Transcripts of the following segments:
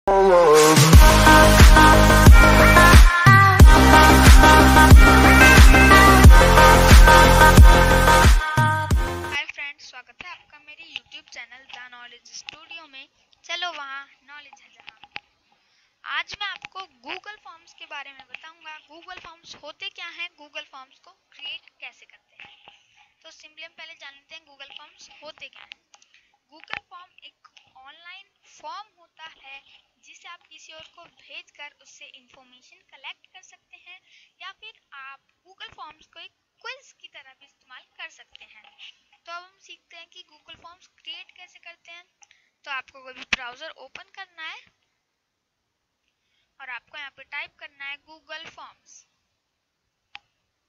Friends, स्वागत है आपका मेरे YouTube channel the knowledge studio में। चलो वहाँ नॉलेज है जहाँ। आज मैं आपको गूगल फॉर्म्स के बारे में बताऊंगा। गूगल फॉर्म्स होते क्या हैं, गूगल फॉर्म्स को क्रिएट कैसे करते हैं। तो सिंपली हम पहले जान लेते हैं गूगल फॉर्म्स होते क्या हैं। गूगल फॉर्म एक ऑनलाइन फॉर्म होता है जिसे आप किसी और को भेजकर उससे इंफॉर्मेशन कलेक्ट कर सकते हैं, या फिर आप गूगल फॉर्म्स को एक क्विज की तरह भी इस्तेमाल कर सकते हैं। तो अब हम सीखते हैं कि गूगल फॉर्म्स क्रिएट कैसे करते हैं। तो आपको कोई भी ब्राउजर ओपन करना है और आपको यहाँ पे टाइप करना है गूगल फॉर्म्स।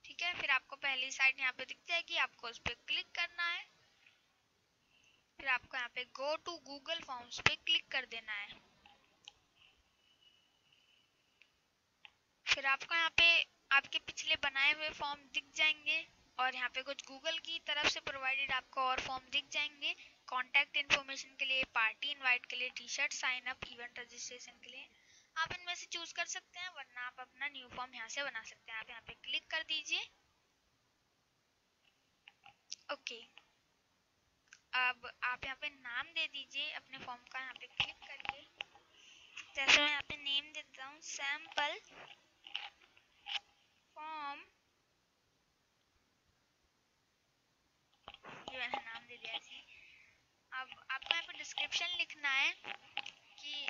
ठीक है, फिर आपको पहली साइट यहाँ पे दिख जाएगी, आपको उस पर क्लिक करना है। फिर आपको यहाँ पे गो टू गूगल फॉर्म्स पे क्लिक कर देना है। फिर आपको यहाँ पे आपके पिछले बनाए हुए फॉर्म दिख जाएंगे और यहाँ पे कुछ गूगल की तरफ से प्रोवाइडेड आपको और फॉर्म दिख जाएंगे। कॉन्टैक्ट इन्फॉर्मेशन के लिए, पार्टी इनवाइट के लिए, T shirt sign up, event registration के लिए आप इनमें से चूज कर सकते हैं, वरना आप अपना न्यू फॉर्म यहाँ से बना सकते हैं। आप यहाँ पे क्लिक कर दीजिए। ओके, अब आप यहाँ पे नाम दे दीजिए अपने फॉर्म का। यहाँ पे क्लिक करके जैसे मैं यहाँ पे नेम देता हूँ सैंपल फॉर्म, ये मैंने नाम दे दिया जी। अब आपको यहाँ पे डिस्क्रिप्शन लिखना है कि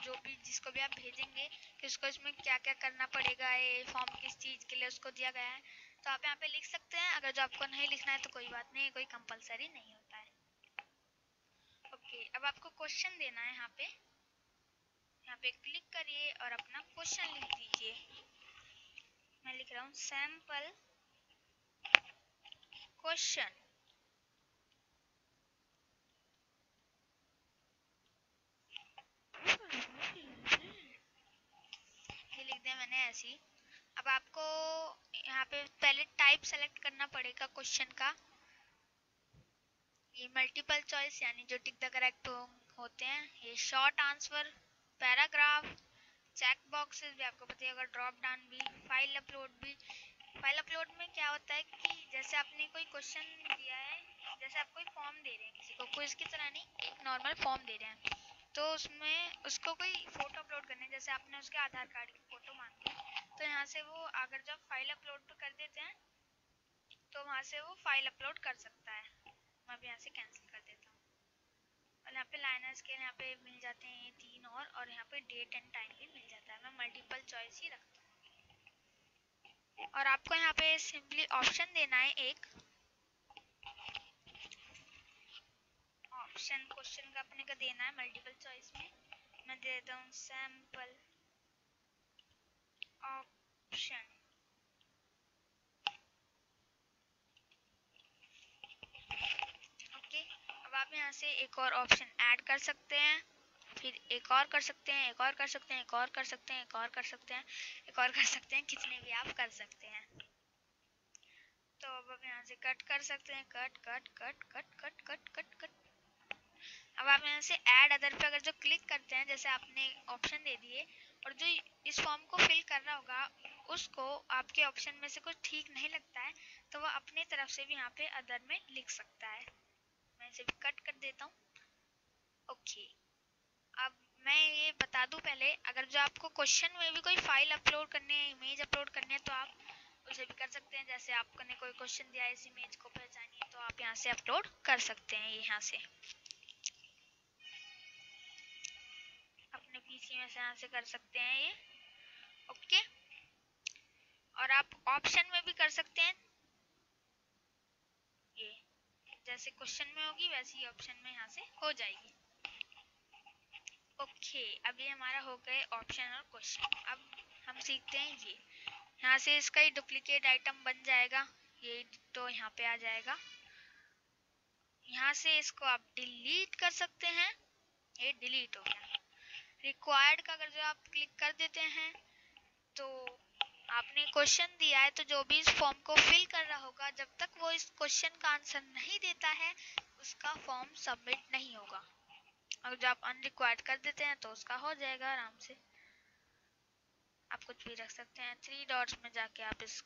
जो भी जिसको भी आप भेजेंगे कि उसको इसमें क्या क्या करना पड़ेगा, ये फॉर्म किस चीज़ के लिए उसको दिया गया है। तो आप यहाँ पे लिख सकते हैं। अगर जो आपको नहीं लिखना है तो कोई बात नहीं, कोई कंपलसरी नहीं होता है। ओके, अब आपको क्वेश्चन देना है। यहाँ पे क्लिक करिए और अपना क्वेश्चन लिख दीजिए। मैं लिख रहा हूँ सैंपल क्वेश्चन। ये लिख दिया मैंने ऐसे ही। अब आपको यहाँ पे पहले टाइप सेलेक्ट करना पड़ेगा क्वेश्चन का। ये मल्टीपल चॉइस यानी जो टिक द करेक्ट होते हैं, ये short answer, paragraph, check boxes भी आपको पता होगा, ड्रॉप डाउन भी, फाइल अपलोड भी। फाइल अपलोड में क्या होता है कि जैसे आपने कोई क्वेश्चन दिया है, जैसे आप कोई फॉर्म दे रहे हैं किसी को, क्विज की तरह नहीं, एक नॉर्मल फॉर्म दे रहे हैं, तो उसमें उसको कोई फोटो अपलोड करने, जैसे आपने उसके आधार कार्ड की फोटो मांगी, तो यहाँ से वो अगर जब फाइल अपलोड पे कर देते हैं तो वहाँ से वो फाइल अपलोड कर सकता है। मैं अभी यहाँ से कैंसिल कर देता हूँ। और यहाँ पे लाइनर्स के यहाँ पे मिल जाते हैं ये 3 और यहाँ पे डेट एंड टाइम भी मिल जाता है। मैं मल्टीपल चॉइस ही रखता हूँ। और आपको यहाँ पे सिंपली ऑप्शन देना है, एक ऑप्शन क्वेश्चन का अपने का देना है मल्टीपल चॉइस में। मैं दे देता हूँ सैंपल ऑप्शन। ओके, अब आप यहाँ से एक और ऑप्शन ऐड कर सकते हैं, फिर एक और कर सकते हैं, एक और कर सकते हैं, एक और कर सकते हैं, एक और कर सकते हैं, एक और कर सकते हैं, कितने भी आप कर सकते हैं। तो अब आप यहाँ से कट कर सकते हैं, cut cut cut cut cut cut cut cut. अब आप यहाँ से ऐड अदर पे अगर जो क्लिक करते हैं, जैसे आपने ऑप्शन दे दिए और जो इस फॉर्म को फिल कर रहा होगा उसको आपके ऑप्शन में से कुछ ठीक नहीं लगता है, तो वो अपने तरफ से भी यहाँ पे अदर में लिख सकता है। मैं इसे भी कट कर देता हूँ। ओके, अब मैं ये बता दूं पहले, अगर जो आपको क्वेश्चन में भी कोई फाइल अपलोड करनी है, इमेज अपलोड करनी है, तो आप उसे भी कर सकते हैं। जैसे आपने कोई क्वेश्चन दिया है, इस इमेज को पहचानिए, तो आप यहाँ से अपलोड कर सकते हैं। यहाँ से अपने पीसी में से यहाँ से कर सकते हैं ये। ओके, और आप ऑप्शन में भी कर सकते हैं। ये जैसे क्वेश्चन में होगी वैसे ही ऑप्शन में यहाँ से हो जाएगी। ओके, अब ये हमारा हो गए ऑप्शन और क्वेश्चन। अब हम सीखते हैं ये, यहाँ से इसका ही डुप्लीकेट आइटम बन जाएगा, ये तो यहाँ पे आ जाएगा। यहाँ से इसको आप डिलीट कर सकते हैं, ये डिलीट हो गया। रिक्वायर्ड का अगर जो आप क्लिक कर देते हैं तो आपने क्वेश्चन दिया है, तो जो भी इस फॉर्म को फिल कर रहा होगा, जब तक वो इस क्वेश्चन का आंसर नहीं देता है उसका फॉर्म सबमिट नहीं होगा। और जो आप अनरिक्वायर्ड कर देते हैं तो उसका हो जाएगा आराम से। आप कुछ भी रख सकते हैं। 3 डॉट्स में जाके आप इस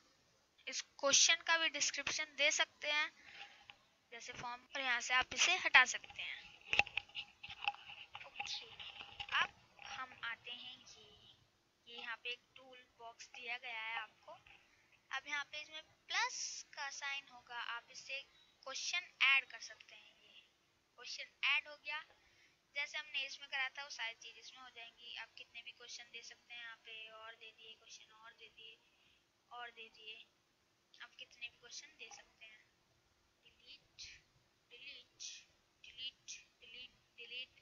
क्वेश्चन का भी डिस्क्रिप्शन दे सकते हैं जैसे फॉर्म, और यहाँ से आप इसे हटा सकते हैं। ओके, अब हम आते हैं ये यहाँ पे एक टूल बॉक्स दिया गया है आपको। अब यहाँ पे इसमें प्लस का साइन होगा, आप इससे क्वेश्चन ऐड कर सकते हैं। ये क्वेश्चन ऐड हो गया, जैसे हमने इसमें करा था वो सारी चीज इसमें हो जाएंगी। आप कितने भी क्वेश्चन दे सकते हैं यहाँ पे, और दे दिए क्वेश्चन, और दे दिए, और दे दिए। आप कितने भी क्वेश्चन दे सकते हैं। Delete delete delete delete delete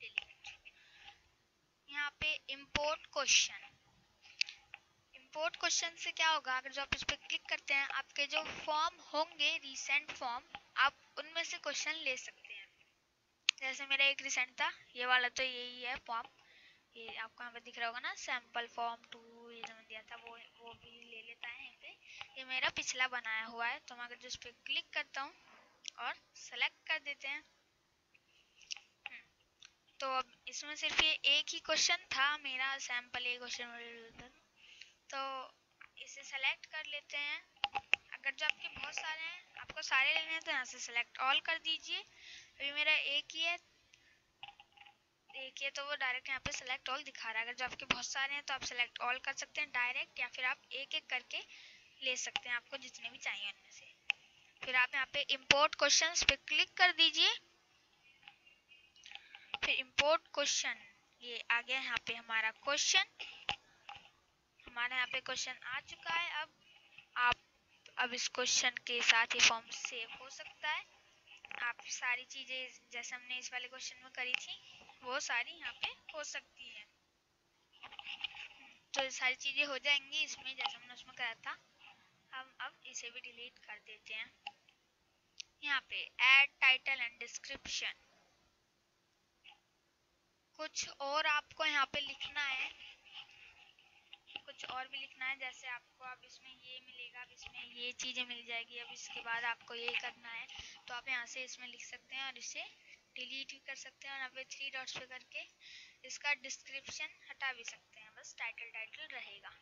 delete. यहाँ पे इंपोर्ट क्वेश्चन। इंपोर्ट क्वेश्चन से क्या होगा, अगर जो आप इस पर क्लिक करते हैं, आपके जो फॉर्म होंगे रीसेंट फॉर्म, आप उनमें से क्वेश्चन ले सकते हैं। जैसे मेरा एक रिसेंट था ये वाला, तो यही है फॉर्म। ये आपको यहाँ पे दिख रहा होगा ना, सैंपल फॉर्म 2, ये जो दिया था वो भी ले लेता है यहाँ पे। ये मेरा पिछला बनाया हुआ है, तो मैं अगर जिस पे क्लिक करता हूँ और सेलेक्ट कर देते हैं, तो अब इसमें सिर्फ ये एक ही क्वेश्चन था मेरा, सैंपल ये क्वेश्चन, तो इसे सेलेक्ट कर लेते हैं। अगर जो आपके बहुत सारे हैं, आपको सारे लेने हैं, तो यहाँ से सेलेक्ट ऑल कर दीजिए। अभी मेरा एक ही है, देखिए तो वो डायरेक्ट यहाँ पे सेलेक्ट ऑल दिखा रहा है। अगर जो आपके बहुत सारे हैं तो आप सेलेक्ट ऑल कर सकते हैं डायरेक्ट, या फिर आप एक एक करके ले सकते हैं, आपको जितने भी चाहिए उनमें से। फिर आप यहाँ पे इंपोर्ट क्वेश्चंस पे क्लिक कर दीजिए। फिर इंपोर्ट क्वेश्चन, ये आ गया यहाँ पे हमारा क्वेश्चन। हमारे यहाँ पे क्वेश्चन आ चुका है। अब इस क्वेश्चन के साथ ये फॉर्म सेव हो सकता है। आप सारी चीजें जैसे हमने इस वाले क्वेश्चन में करी थी वो सारी यहाँ पे हो सकती है। तो ये सारी चीजें हो जाएंगी इसमें जैसे हमने उसमें करा था। हम अब इसे भी डिलीट कर देते हैं। यहाँ पे ऐड टाइटल एंड डिस्क्रिप्शन, कुछ और आपको यहाँ पे लिखना है, कुछ और भी लिखना है। जैसे आपको अब इसमें ये मिलेगा, अब इसमें ये चीजें मिल जाएगी, अब इसके बाद आपको ये करना है, तो आप यहाँ से इसमें लिख सकते हैं और इसे डिलीट भी कर सकते हैं। और यहाँ पे 3 डॉट्स पे करके इसका डिस्क्रिप्शन हटा भी सकते हैं, बस टाइटल रहेगा।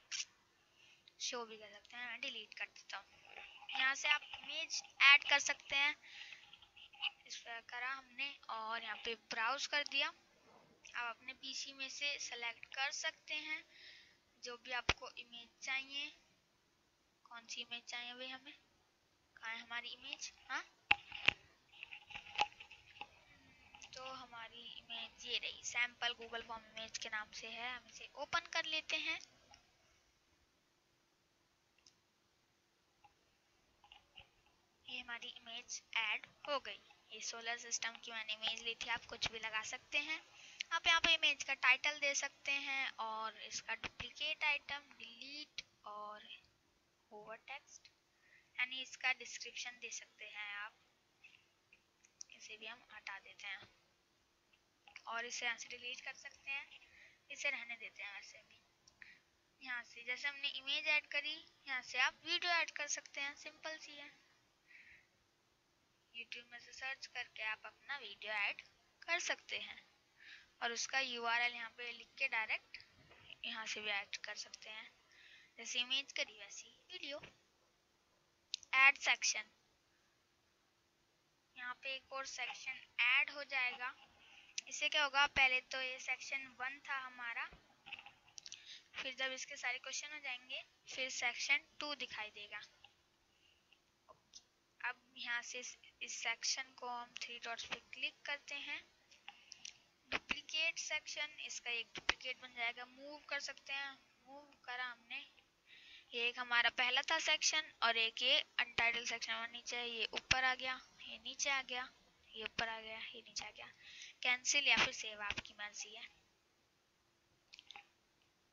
शो भी कर सकते हैं। मैं डिलीट कर देता हूँ। यहाँ से आप इमेज ऐड कर सकते हैं। इस पर करा हमने और यहाँ पे ब्राउज कर दिया। आप अपने पीसी में से सेलेक्ट कर सकते हैं जो भी आपको इमेज चाहिए। कौन सी इमेज चाहिए भाई हमें, कहाँ है हमारी इमेज? हाँ, तो हमारी इमेज ये रही, सैंपल गूगल फॉर्म इमेज के नाम से है। हम इसे ओपन कर लेते हैं। ये हमारी इमेज ऐड हो गई। ये सोलर सिस्टम की मैंने इमेज ली थी, आप कुछ भी लगा सकते हैं। आप यहाँ पे इमेज का टाइटल दे सकते हैं और इसका डुप्लीकेट आइटम, डिलीट और ओवर टेक्स्ट, यानी इसका डिस्क्रिप्शन दे सकते हैं आप। इसे भी हम हटा देते हैं और इसे यहाँ से डिलीट कर सकते हैं। इसे रहने देते हैं वैसे भी। यहाँ से जैसे हमने इमेज ऐड करी, यहाँ से आप वीडियो ऐड कर सकते हैं, सिंपल सी है। YouTube में से सर्च करके आप अपना वीडियो ऐड कर सकते हैं और उसका URL यहाँ पे लिख के डायरेक्ट यहाँ से भी ऐड कर सकते हैं। जैसे इमेज करी वैसी वीडियो। ऐड सेक्शन, यहाँ पे एक और सेक्शन ऐड हो जाएगा। इससे क्या होगा, पहले तो ये सेक्शन 1 था हमारा, फिर जब इसके सारे क्वेश्चन हो जाएंगे फिर सेक्शन 2 दिखाई देगा। अब यहाँ से इस सेक्शन को हम 3 डॉट्स पे क्लिक करते हैं। डुप्लीकेट सेक्शन, इसका एक डुप्लीकेट बन जाएगा, मूव कर सकते हैं। मूव करा हमने, ये एक हमारा पहला था सेक्शन और एक ये अनटाइटल सेक्शन नीचे, ये ऊपर आ गया, ये नीचे आ गया, ये ऊपर आ गया, ये नीचे आ गया। कैंसिल या फिर सेव आपकी मर्जी है।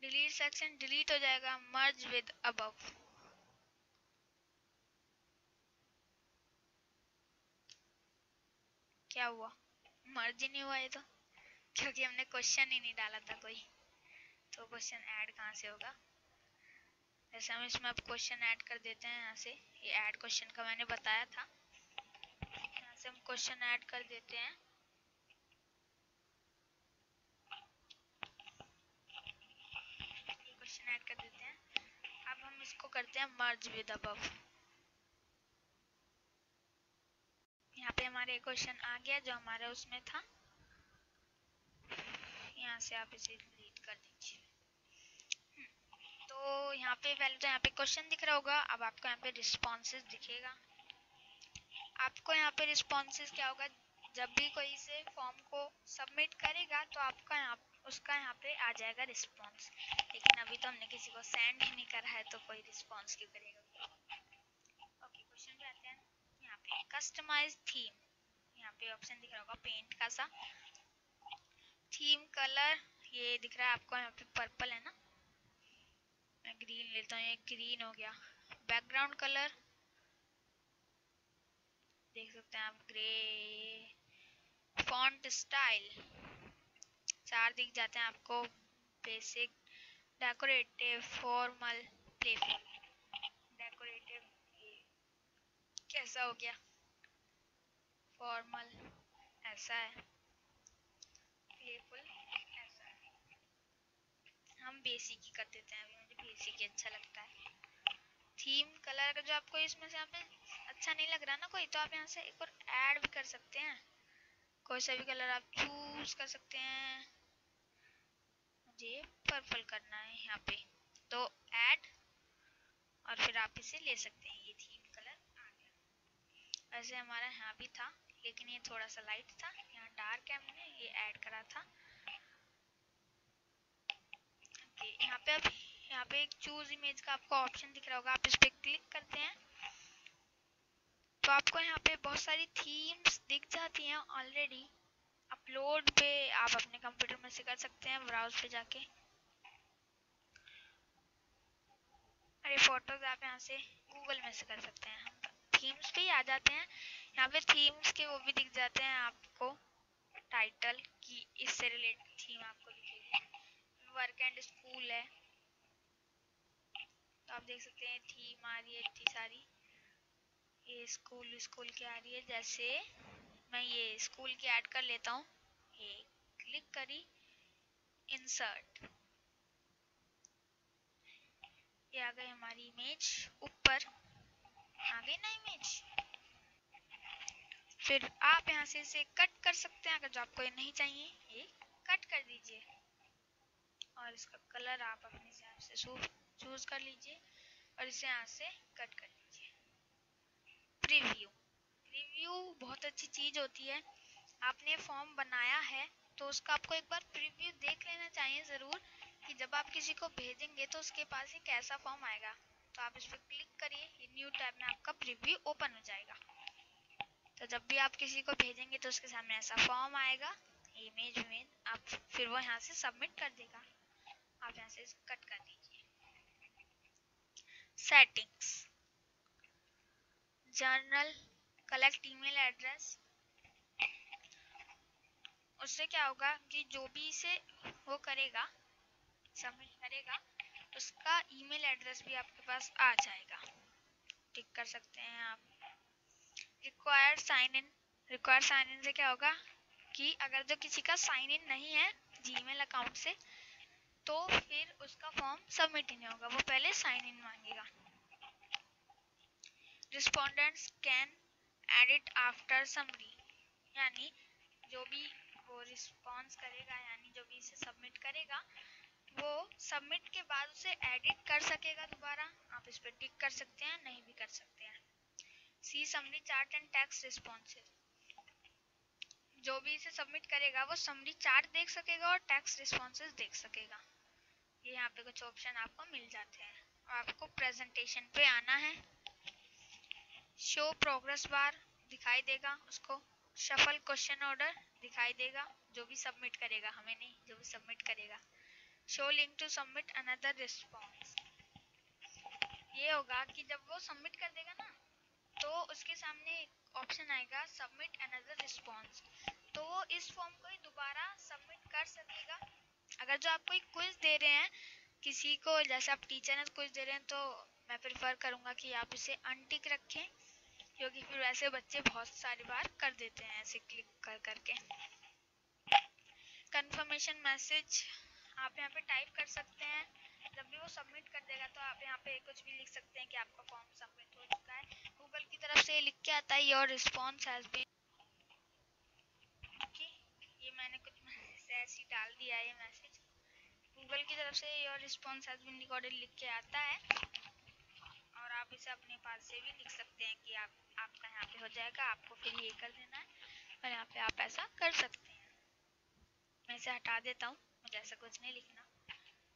डिलीट सेक्शन डिलीट हो जाएगा। मर्ज विद अबव, क्या हुआ, मर्ज ही नहीं हुआ ये तो, क्योंकि हमने क्वेश्चन ही नहीं डाला था कोई, तो क्वेश्चन ऐड कहाँ से होगा। जैसे हम इसमें अब क्वेश्चन ऐड कर देते हैं। यहाँ से ये ऐड क्वेश्चन का मैंने बताया था, यहाँ से हम क्वेश्चन ऐड कर देते हैं। ऐड कर देते हैं। अब हम इसको करते हैं मर्ज विद अबव। यहाँ पे हमारे क्वेश्चन आ गया जो हमारे उसमें था, यहाँ से आप इसे डिलीट कर दीजिए। तो यहाँ पे पहले तो यहाँ पे क्वेश्चन दिख रहा होगा, अब आपको यहाँ पे रिस्पॉन्सेज दिखेगा। आपको यहाँ पे रिस्पॉन्सेज क्या होगा, जब भी कोई से फॉर्म को सबमिट करेगा तो आपका उसका यहाँ पे आ जाएगा रिस्पॉन्स। लेकिन अभी तो हमने किसी को सेंड ही नहीं करा है तो कोई रिस्पॉन्स क्यों करेगा। ओके, क्वेश्चन पे आते हैं। यहाँ पे कस्टमाइज थीम, यहाँ पे ऑप्शन दिख रहा होगा पेंट का सा। थीम कलर ये दिख रहा है आपको, यहाँ पे पर्पल है ना, मैं ग्रीन लेता हूँ, ये ग्रीन हो गया। बैकग्राउंड कलर देख सकते हैं आप, ग्रे। फॉन्ट स्टाइल 4 दिख जाते हैं आपको, basic, decorative, formal, playful. Decorative ये कैसा हो गया, फॉर्मल ऐसा है, प्लेफुल ऐसा है। हम बेसिक ही कर देते हैं, अभी मुझे बेसिक ही अच्छा लगता है। थीम कलर का जो आपको इसमें से यहाँ पे अच्छा नहीं लग रहा ना कोई, तो आप यहाँ से एक और ऐड भी कर सकते हैं, कोई सा भी कलर आप चूज कर सकते हैं। मुझे पर्पल करना है यहाँ पे, तो ऐड, और फिर आप इसे ले सकते हैं। ये थीम कलर आ गया। वैसे हमारा यहाँ भी था लेकिन ये थोड़ा सा लाइट था, यहाँ डार्क है, हमने ये ऐड करा था। यहाँ पे अब यहाँ पे एक चूज इमेज का आपको ऑप्शन दिख रहा होगा, आप इस पे क्लिक करते हैं तो आपको यहाँ पे बहुत सारी थीम्स दिख जाती हैं ऑलरेडी। अपलोड पे आप अपने कंप्यूटर में से कर सकते हैं, ब्राउज पे जाके। अरे फोटोज आप यहाँ से गूगल में से कर सकते हैं, हम थीम्स पे ही आ जाते हैं। यहाँ पे थीम्स के वो भी दिख जाते हैं आपको, टाइटल की इससे रिलेटेड थीम आपको दिखेगी। वर्क एंड स्कूल है तो आप देख सकते हैं थीम आ रही है इतनी सारी। ये स्कूल की आ रही है, जैसे मैं ये स्कूल की ऐड कर लेता हूँ, ये क्लिक करी, इंसर्ट, ये आ गई हमारी इमेज, ऊपर आ गई ना इमेज। फिर आप यहाँ से इसे कट कर सकते हैं, अगर जो आपको ये नहीं चाहिए ये कट कर दीजिए, और इसका कलर आप अपने हिसाब से चूज कर लीजिए और इसे यहाँ से कट कर दीजिए। प्रीव्यू, प्रीव्यू बहुत अच्छी चीज होती है। आपने फॉर्म बनाया है तो उसका आपको एक बार प्रीव्यू देख लेना चाहिए जरूर, कि जब आप किसी को भेजेंगे तो उसके पास ही कैसा फॉर्म आएगा। तो आप इस पर क्लिक करिए, ये न्यू टैब में आपका प्रीव्यू ओपन हो जाएगा। तो जब भी आप किसी को भेजेंगे तो उसके सामने ऐसा फॉर्म आएगा, इमेज आप फिर वो यहाँ से सबमिट कर देगा। आप यहाँ से कट कर दीजिए। Settings, journal, collect email address, उससे क्या होगा कि जो भी इसे वो करेगा, सबमिट करेगा, उसका ईमेल एड्रेस भी आपके पास आ जाएगा। टिक कर सकते हैं आप। Required sign in, required sign in से क्या होगा कि अगर जो किसी का साइन इन नहीं है जीमेल अकाउंट से तो फिर उसका फॉर्म सबमिट ही नहीं होगा, वो पहले साइन इन मांगेगा। Respondents can edit after summary, यानी जो भी वो रिस्पॉन्स करेगा, यानी जो भी इसे सबमिट करेगा, वो सबमिट के बाद उसे एडिट कर सकेगा दोबारा। आप इस पर टिक कर सकते हैं, नहीं भी कर सकते हैं। See summary chart and text responses, जो भी इसे सबमिट करेगा वो समरी चार्ट देख सकेगा और टेक्स्ट रिस्पॉन्सेज देख सकेगा। ये यहाँ पे कुछ ऑप्शन आपको मिल जाते हैं। आपको प्रेजेंटेशन पे आना है, शो प्रोग्रेस बार दिखाई देगा उसको, शफल क्वेश्चन ऑर्डर दिखाई देगा, जो भी सबमिट करेगा, हमें नहीं, जो भी सबमिट करेगा। Show link to submit another response, ये होगा कि जब वो सबमिट कर देगा ना तो उसके सामने ऑप्शन आएगा सबमिट अनदर रिस्पॉन्स, तो वो इस फॉर्म को ही दोबारा सबमिट कर सकेगा। अगर जो आप कोई क्विज दे रहे हैं किसी को, जैसे आप टीचर हैं क्विज दे रहे हैं, तो मैं प्रेफर करूंगा कि आप इसे अनटिक रखें, क्योंकि फिर वैसे बच्चे बहुत सारी बार कर देते हैं ऐसे क्लिक कर करके। कंफर्मेशन मैसेज आप यहाँ पे टाइप कर सकते हैं, जब भी वो सबमिट कर देगा तो आप यहाँ पे कुछ भी लिख सकते हैं कि आपका फॉर्म सबमिट हो चुका है। गूगल की तरफ से लिख के आता है योर रिस्पॉन्स हैज बीन, ये मैंने कुछ ऐसे ही डाल दिया है ये मैसेज। गूगल की तरफ से your response has been recorded लिख के आता है, और आप इसे अपने पास से भी लिख सकते हैं कि आपका यहाँ पे हो जाएगा, आपको फिर ये कर देना है, और यहाँ पे आप ऐसा कर सकते हैं। मैं इसे हटा देता हूँ, मुझे ऐसा कुछ नहीं लिखना।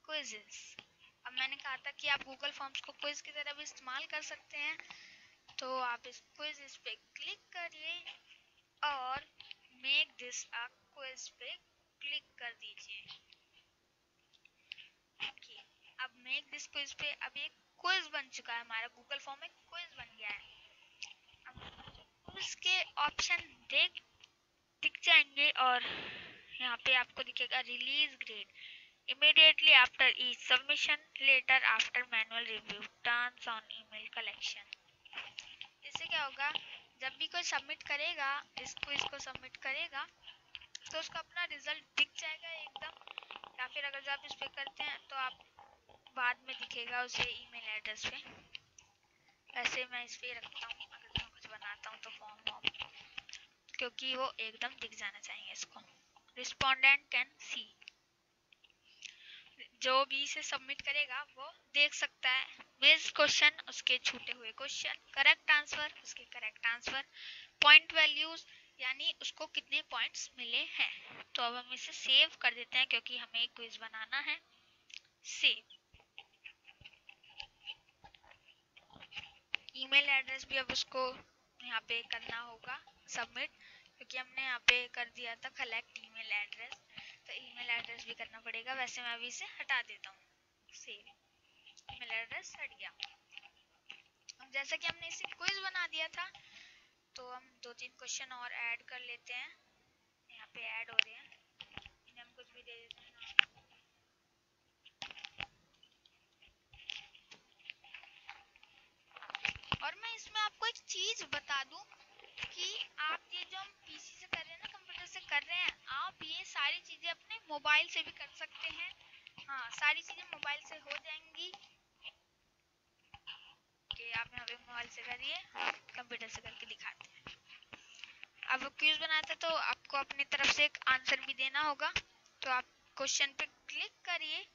क्विज़ेस, अब मैंने कहा था कि आप गूगल फॉर्म्स को क्विज की तरह भी इस्तेमाल कर सकते हैं, तो आप इस क्विज़ पे क्लिक करिए और मेक दिस अ क्विज पे क्लिक कर दीजिए। अब मेक दिस क्विज पे अब एक क्विज बन चुका है, हमारा गूगल फॉर्म में क्विज बन गया है। अब क्विज के ऑप्शन दिख जाएंगे, और यहाँ पे आपको दिखेगा release grade immediately after each submission, later after manual review, turns on email collection। इससे क्या होगा, जब भी कोई सबमिट करेगा, इस क्विज को सबमिट करेगा, तो उसका अपना रिजल्ट दिख जाएगा एकदम, या फिर अगर आप इस पे करते हैं तो आप बाद में दिखेगा उसे ईमेल एड्रेस पे। वैसे मैं इस पे रखता हूँ, अगर मैं कुछ बनाता हूँ तो फॉर्म, क्योंकि वो एकदम दिख जाना चाहिए इसको। रिस्पोंडेंट कैन सी, जो भी इसे सबमिट करेगा वो देख सकता है मिस क्वेश्चन, उसके छूटे हुए क्वेश्चन, करेक्ट आंसर, उसके करेक्ट आंसर, पॉइंट वैल्यूज यानी उसको कितने पॉइंट्स मिले हैं। तो अब हम इसे सेव कर देते हैं क्योंकि हमें एक क्विज बनाना है। सेव, ईमेल एड्रेस भी अब उसको यहाँ पे करना होगा सबमिट, क्योंकि हमने यहाँ पे कर दिया था कलेक्ट ईमेल एड्रेस, तो ईमेल एड्रेस भी करना पड़ेगा। वैसे मैं अभी इसे हटा देता हूँ, सेव, ईमेल एड्रेस हट गया। अब जैसा कि हमने इसे क्विज बना दिया था, तो हम 2-3 क्वेश्चन और ऐड कर लेते हैं। यहाँ पे ऐड हो रहे हैं, इन्हें हम कुछ भी दे देते हैं। और मैं इसमें आपको एक चीज बता दूं कि आप ये जो हम पीसी से कर रहे हैं ना, कंप्यूटर से कर रहे हैं, आप ये सारी चीजें अपने मोबाइल से भी कर सकते हैं। हाँ, सारी चीजें मोबाइल से हो जाएंगी। कि आप यहाँ पे मोबाइल से करिए, कंप्यूटर से करके दिखाते हैं। अब क्विज बनाया था तो आपको अपनी तरफ से एक आंसर भी देना होगा, तो आप क्वेश्चन पे क्लिक करिए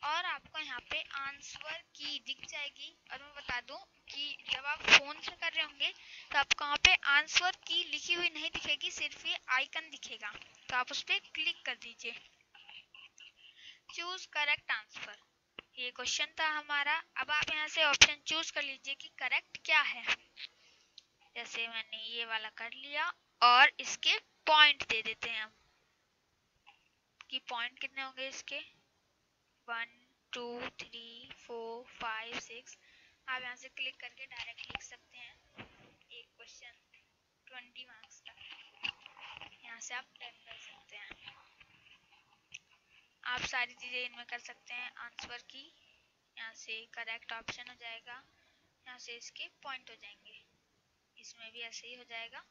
और आपको यहाँ पे आंसर की दिख जाएगी। और मैं बता दूं कि जब आप फोन से कर रहे होंगे तो आपको यहाँ पे आंसर की लिखी हुई नहीं दिखेगी, सिर्फ ये आइकन दिखेगा, तो आप उस पर क्लिक कर दीजिए। चूज करेक्ट आंसर, ये क्वेश्चन था हमारा। अब आप यहाँ से ऑप्शन चूज कर लीजिए कि करेक्ट क्या है। जैसे मैंने ये वाला कर लिया, और इसके पॉइंट दे देते हैं हम कि पॉइंट कितने होंगे इसके, 1 2 3 4 5 6। आप यहाँ से क्लिक करके डायरेक्ट लिख सकते हैं एक क्वेश्चन 20 मार्क्स का, यहाँ से आप डन कर सकते हैं। आप सारी चीज़ें इनमें कर सकते हैं आंसर की, यहाँ से करेक्ट ऑप्शन हो जाएगा, यहाँ से इसके पॉइंट हो जाएंगे, इसमें भी ऐसे ही हो जाएगा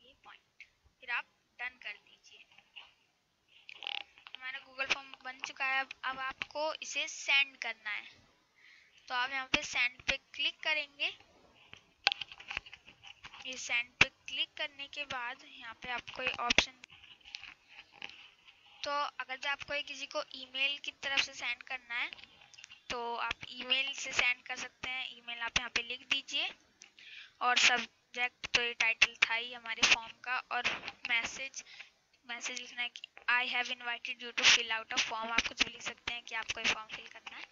ये पॉइंट, फिर आप डन कर दीजिए। हमारा गूगल फॉर्म बन चुका है। अब आपको इसे सेंड करना है, तो आप यहाँ पे सेंड पे क्लिक करेंगे। ये सेंड पे क्लिक करने के बाद यहाँ पे आपको ये ऑप्शन, तो अगर जो आपको किसी को ईमेल की तरफ से सेंड करना है तो आप ईमेल से सेंड कर सकते हैं। ईमेल आप यहाँ पे लिख दीजिए, और सब्जेक्ट तो ये टाइटल था ही हमारे फॉर्म का, और मैसेज लिखना है कि I have invited you to fill out a form. आप कुछ भी लिख सकते हैं कि आपको ये फॉर्म फिल करना है,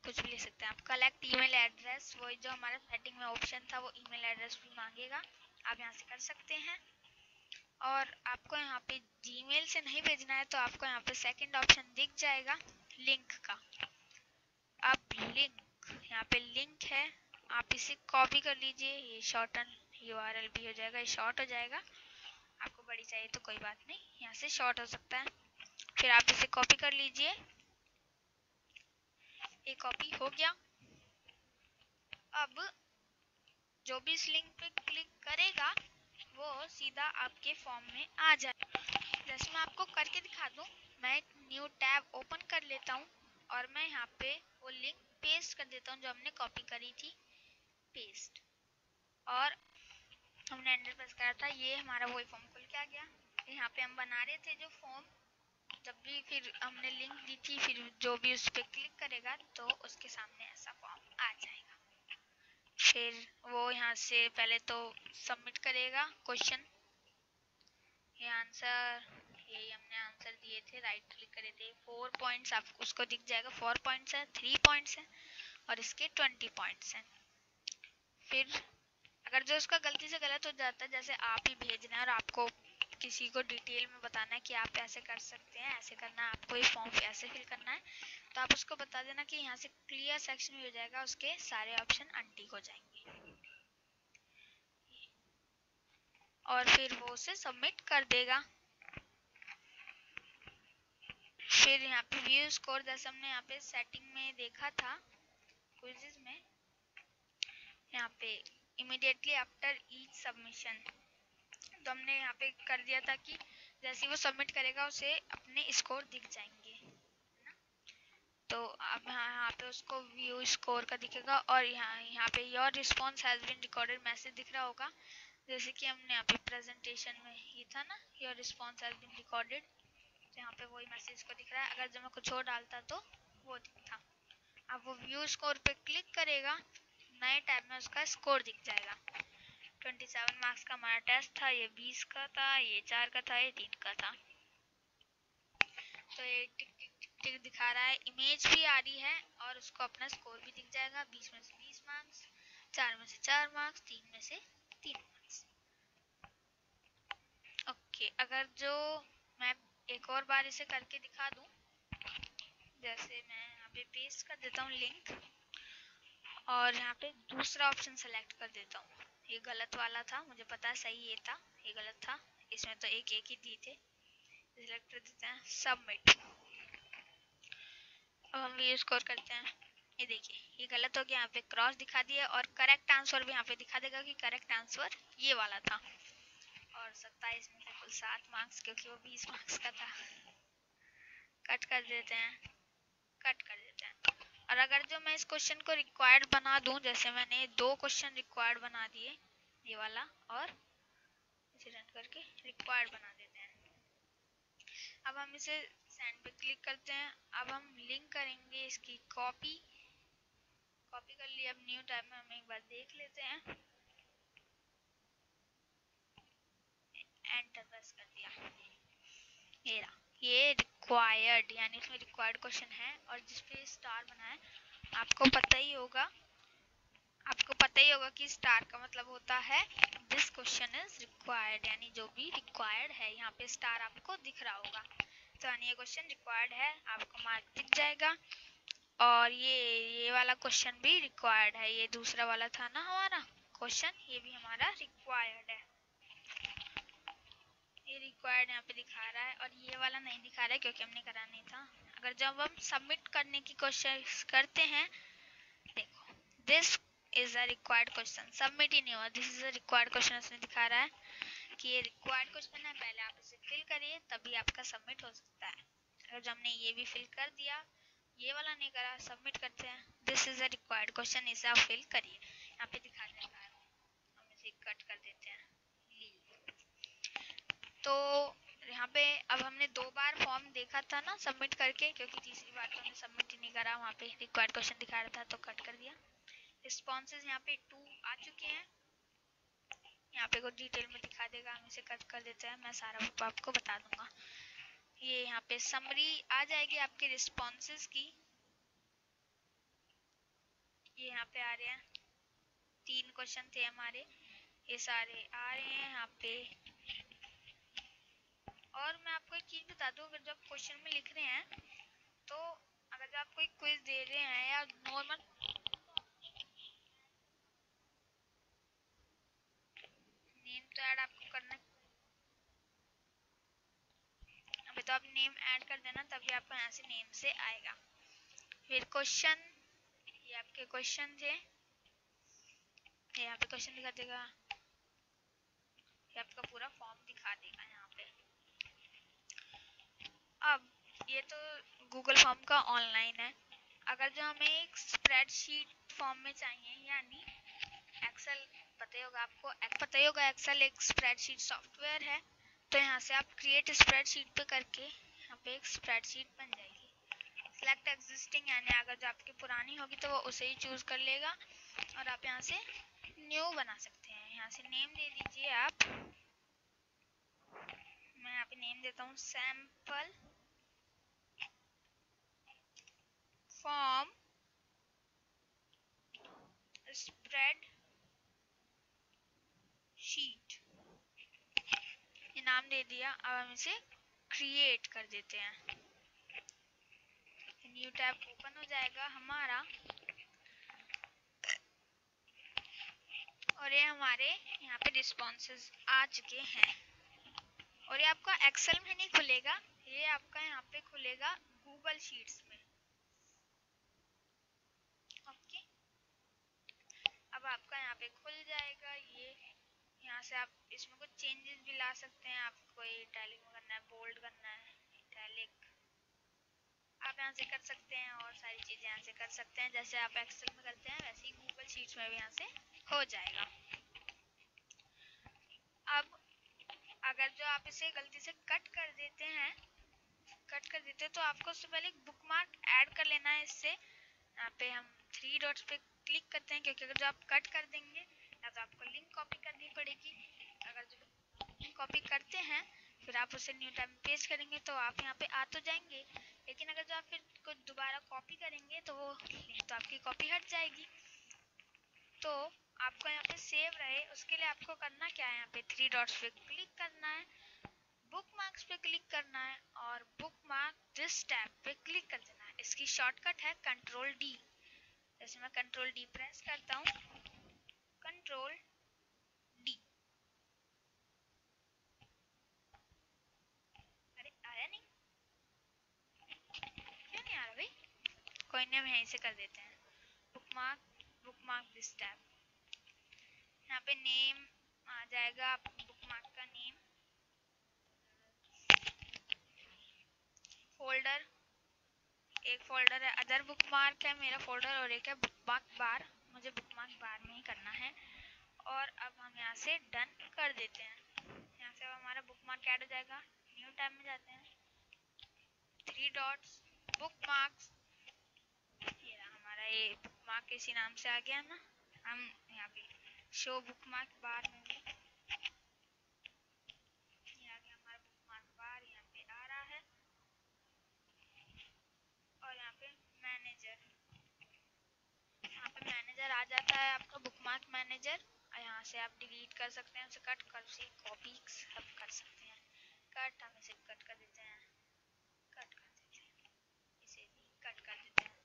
कुछ भी लिख सकते हैं आप। कलेक्ट ईमेल एड्रेस, वो जो हमारा सेटिंग में ऑप्शन था वो ईमेल एड्रेस भी मांगेगा, आप यहाँ से कर सकते हैं। और आपको यहाँ पे जीमेल से नहीं भेजना है तो आपको यहाँ पे सेकंड ऑप्शन दिख जाएगा लिंक का। अब लिंक, यहाँ पे लिंक है, आप इसे कॉपी कर लीजिए, ये शॉर्टन यूआरएल भी हो जाएगा, ये शॉर्ट हो जाएगा। आपको बड़ी चाहिए तो कोई बात नहीं, यहाँ से शॉर्ट हो सकता है। फिर आप इसे कॉपी कर लीजिए, ये कॉपी हो गया। अब जो भी इस लिंक पे क्लिक करेगा वो सीधा आपके फॉर्म में आ जाए। जैसे मैं आपको करके करके दिखा दूँ, मैं एक न्यू टैब ओपन कर लेता हूँ और मैं यहाँ पे वो लिंक पेस्ट कर देता हूँ जो हमने कॉपी करी थी, पेस्ट, और हमने एंटर प्रेस करा था, ये हमारा वही फॉर्म खुल के आ गया। यहाँ पे हम बना रहे थे जो फॉर्म, जब भी फिर हमने लिंक दी थी, फिर जो भी उस पर क्लिक करेगा तो उसके सामने ऐसा फॉर्म आ जाएगा। फिर वो यहाँ से पहले तो सबमिट करेगा क्वेश्चन, ये आंसर, ये हमने आंसर दिए थे, राइट क्लिक करे थे, 4 पॉइंट्स आपको उसको दिख जाएगा, 4 पॉइंट्स है, 3 पॉइंट्स है और इसके 20 पॉइंट्स हैं। फिर अगर जो उसका गलती से गलत हो जाता है, जैसे आप ही भेजना है और आपको किसी को डिटेल में बताना है कि आप ऐसे कर सकते हैं, ऐसे करना है, आपको ये फॉर्म ऐसे फिल करना है, तो आप उसको बता देना कि यहाँ से क्लियर सेक्शन हो जाएगा, उसके सारे ऑप्शन अनटिक हो जाएंगे और फिर वो उसे सबमिट कर देगा। फिर यहाँ पे व्यू स्कोर, जैसे हमने यहाँ पे सेटिंग में देखा था क्विज़ेस में, यहाँ पे इमीडिएटली आफ्टर ईच सबमिशन, तो हमने यहाँ पे कर दिया था कि जैसे ही वो सबमिट करेगा उसे अपने स्कोर दिख जाएंगे, तो अब यहाँ पे उसको व्यू स्कोर का दिखेगा और यहाँ पे your response has been recorded message दिख रहा होगा, जैसे कि हमने यहाँ पे प्रेजेंटेशन में ही था ना, your response has been recorded, तो यहाँ पे वही मैसेज को दिख रहा है। अगर जब मैं कुछ और डालता तो वो दिखता। अब वो व्यू स्कोर पे क्लिक करेगा, नए टैब में उसका स्कोर दिख जाएगा। 27 मार्क्स का हमारा टेस्ट था, ये 20 का था, ये 4 का था, ये 3 का था, तो ये टिक टिक टिक टिक दिखा रहा है, इमेज भी आ रही है और उसको अपना स्कोर भी दिख जाएगा, 20 में से 20 मार्क्स, 4 में से 4 मार्क्स, 3 में से 3 मार्क्स। ओके, अगर जो मैं एक और बार इसे करके दिखा दूं, जैसे मैं यहाँ पे पेस्ट कर देता हूँ लिंक और यहाँ पे दूसरा ऑप्शन सेलेक्ट कर देता हूँ, ये गलत वाला था, मुझे पता है सही ये था, ये गलत था, इसमें तो एक एक ही दिए थे, सेलेक्ट कर देते हैं, सबमिट। अब हम व्यू स्कोर करते हैं, ये देखिए ये गलत हो गया, यहाँ पे क्रॉस दिखा दिया और करेक्ट आंसर भी यहाँ पे दिखा देगा कि करेक्ट आंसर ये वाला था, और 27 में से कुल 7 मार्क्स, क्योंकि वो 20 मार्क्स का था। कट कर देते हैं, कट कर देते हैं। और अगर जो मैं इस क्वेश्चन को रिक्वायर्ड बना दूं, जैसे मैंने 2 क्वेश्चन रिक्वायर्ड बना दिए, ये वाला और इसे रन करके रिक्वायर्ड बना देते हैं। अब हम इसे सेंड पे क्लिक करते हैं, अब हम लिंक करेंगे इसकी कॉपी कर लिया। अब न्यू टैब में हम एक बार देख लेते हैं, एंटर प्रेस कर दिया, ये रिक्वायर्ड, यानी इसमें रिक्वायर्ड क्वेश्चन है और जिसपे स्टार बना है, आपको पता ही होगा कि स्टार का मतलब होता है दिस क्वेश्चन इज रिक्वायर्ड, यानी जो भी रिक्वायर्ड है, यहाँ पे स्टार आपको दिख रहा होगा, तो यानी ये क्वेश्चन रिक्वायर्ड है, आपको मार्क दिख जाएगा। और ये वाला क्वेश्चन भी रिक्वायर्ड है, ये दूसरा वाला था ना हमारा क्वेश्चन, ये भी हमारा रिक्वायर्ड है, ये रिक्वायर्ड यहाँ पे दिखा रहा है और ये वाला नहीं दिखा रहा है क्योंकि हमने करा नहीं था। अगर जब हम सबमिट करने की कोशिश करते हैं, देखो this is a required question, submit ही नहीं हुआ, this is a required question उसने दिखा रहा है कि ये रिक्वायर्ड क्वेश्चन है, पहले आप इसे फिल करिए तभी आपका सबमिट हो सकता है। अगर जो हमने ये भी फिल कर दिया, ये वाला नहीं करा, सबमिट करते हैं, this is a required question, इसे आप फिल करिए, यहाँ पे दिखा देता है, हम इसे कट कर देते हैं। तो यहाँ पे अब हमने 2 बार फॉर्म देखा था ना सबमिट करके, क्योंकि तीसरी बार तो हमने सबमिट ही नहीं करा, वहाँ पे रिक्वायर्ड क्वेश्चन दिखा रहा था तो कट कर दिया। रिस्पॉन्सेज यहाँ पे 2 आ चुके हैं, यहाँ पे कुछ डिटेल में दिखा देगा, हम इसे कट कर देते हैं, मैं सारा आपको बता दूंगा। ये यहाँ पे समरी आ जाएगी आपके रिस्पॉन्सेज की, ये यहाँ पे आ रहे हैं, 3 क्वेश्चन थे हमारे, ये सारे आ रहे हैं यहाँ पे। और मैं आपको एक चीज बता दूं, अगर जब क्वेश्चन में लिख रहे हैं, तो अगर आप कोई क्विज दे रहे हैं या नॉर्मल, नेम तो ऐड आपको करना, अभी तो आप नेम ऐड कर देना, तभी आपको यहाँ से नेम से आएगा। फिर क्वेश्चन, ये आपके क्वेश्चन थे, ये यहाँ पे क्वेश्चन दिखा देगा, ये आपका पूरा फॉर्म दिखा देगा यहाँ पे। ये तो गूगल फॉर्म का ऑनलाइन है। अगर जो हमें एक स्प्रेडशीट फॉर्म में चाहिए, यानी एक्सेल, पता ही होगा एक्सेल एक स्प्रेडशीट सॉफ्टवेयर है। तो यहाँ से आप क्रिएट स्प्रेडशीट पे करके यहाँ पे एक स्प्रेडशीट बन जाएगी। सिलेक्ट एग्जिस्टिंग, यानी अगर जो आपकी पुरानी होगी तो वो उसे ही चूज कर लेगा और आप यहाँ से न्यू बना सकते हैं। यहाँ से नेम दे दीजिए आप, मैं यहाँ पे नेम देता हूँ सैम्पल फॉर्म स्प्रेड शीट, ये नाम दे दिया। अब हम इसे क्रिएट कर देते हैं। न्यू टैब ओपन हो जाएगा हमारा और ये हमारे यहाँ पे रिस्पॉन्सेज आ चुके हैं। और ये आपका एक्सेल में नहीं खुलेगा, ये आपका यहाँ पे खुलेगा गूगल शीट्स में। ओके, अब आपका यहाँ पे खुल जाएगा ये। यहाँ से आप इसमें कुछ चेंजेस भी ला सकते हैं। आपको इटैलिक में करना है, बोल्ड करना है, इटैलिक आप यहाँ से कर सकते हैं और सारी चीजें यहाँ से कर सकते हैं। जैसे आप एक्सेल में करते हैं वैसे ही गूगल शीट्स में भी यहाँ से हो जाएगा। अब अगर जो आप इसे गलती से कट कर देते हैं तो आपको उससे पहले एक बुकमार्क ऐड कर लेना है। इससे यहाँ पे हम 3 डॉट्स पे क्लिक करते हैं, क्योंकि अगर जो आप कट कर देंगे या तो आपको लिंक कॉपी करनी पड़ेगी। अगर जो लिंक कॉपी करते हैं फिर आप उसे न्यू टैब में पेस्ट करेंगे तो आप यहाँ पे आ तो जाएंगे, लेकिन अगर जो आप फिर कुछ दोबारा कॉपी करेंगे तो वो लिंक तो आपकी कॉपी हट जाएगी। तो आपको यहाँ पे सेव रहे उसके लिए आपको करना क्या है, यहाँ पे 3 डॉट्स पे क्लिक करना है, बुकमार्क्स पे क्लिक करना है और बुकमार्क दिस टैब पे क्लिक कर देना है। इसकी शॉर्टकट है कंट्रोल डी। जैसे मैं कंट्रोल डी प्रेस करता हूँ, कंट्रोल डी, अरे आया नहीं, क्यों नहीं आ रहा भाई? कोई नहीं, हम यहीं से कर देते हैं। बुकमार्क दिस टैब, यहाँ पे नेम आ जाएगा बुकमार्क का नेम, फोल्डर, एक फोल्डर है अदर बुकमार्क है मेरा फोल्डर, और एक है बुकमार्क बार, मुझे बुकमार्क बार में ही करना है। और अब हम यहाँ से डन कर देते हैं। यहाँ से अब हमारा बुकमार्क ऐड हो जाएगा। न्यू टैब में जाते हैं, 3 डॉट्स, बुकमार्क्स, ये रहा हमारा, ये बुकमार्क इसी नाम से आ गया ना। हम यहाँ पे शो बुकमार्क बार में भी, ये आ गया हमारा बुकमार्क बार, यहाँ पे आ रहा है। और यहाँ पे मैनेजर, यहाँ पे मैनेजर आ जाता है आपका बुकमार्क मैनेजर। यहाँ से आप डिलीट कर सकते हैं, उसे कट कर, उसे कॉपी सब कर सकते हैं। कट, हम इसे कट कर देते हैं, कट कर देते हैं, इसे भी कट कर देते हैं।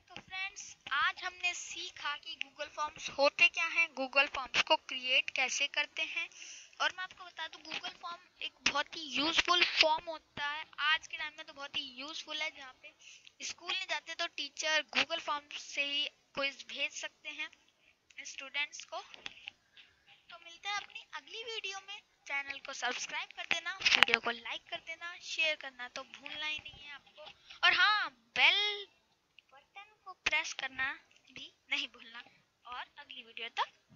तो फ्रेंड्स, आज हमने सीखा कि गूगल फॉर्म्स होते क्या हैं, गूगल फॉर्म्स को क्रिएट कैसे करते हैं। और मैं आपको बता दूं, गूगल फॉर्म एक बहुत ही यूजफुल फॉर्म होता है। आज के टाइम में तो बहुत ही यूजफुल है। जहाँ पे स्कूल नहीं जाते तो टीचर गूगल फॉर्म से ही क्विज भेज सकते हैं स्टूडेंट्स को। तो मिलते हैं अपनी अगली वीडियो में। चैनल को सब्सक्राइब कर देना, वीडियो को लाइक कर देना, शेयर करना तो भूलना ही नहीं है आपको। और हाँ, बेल बटन को प्रेस करना भी नहीं भूलना। और अगली वीडियो तक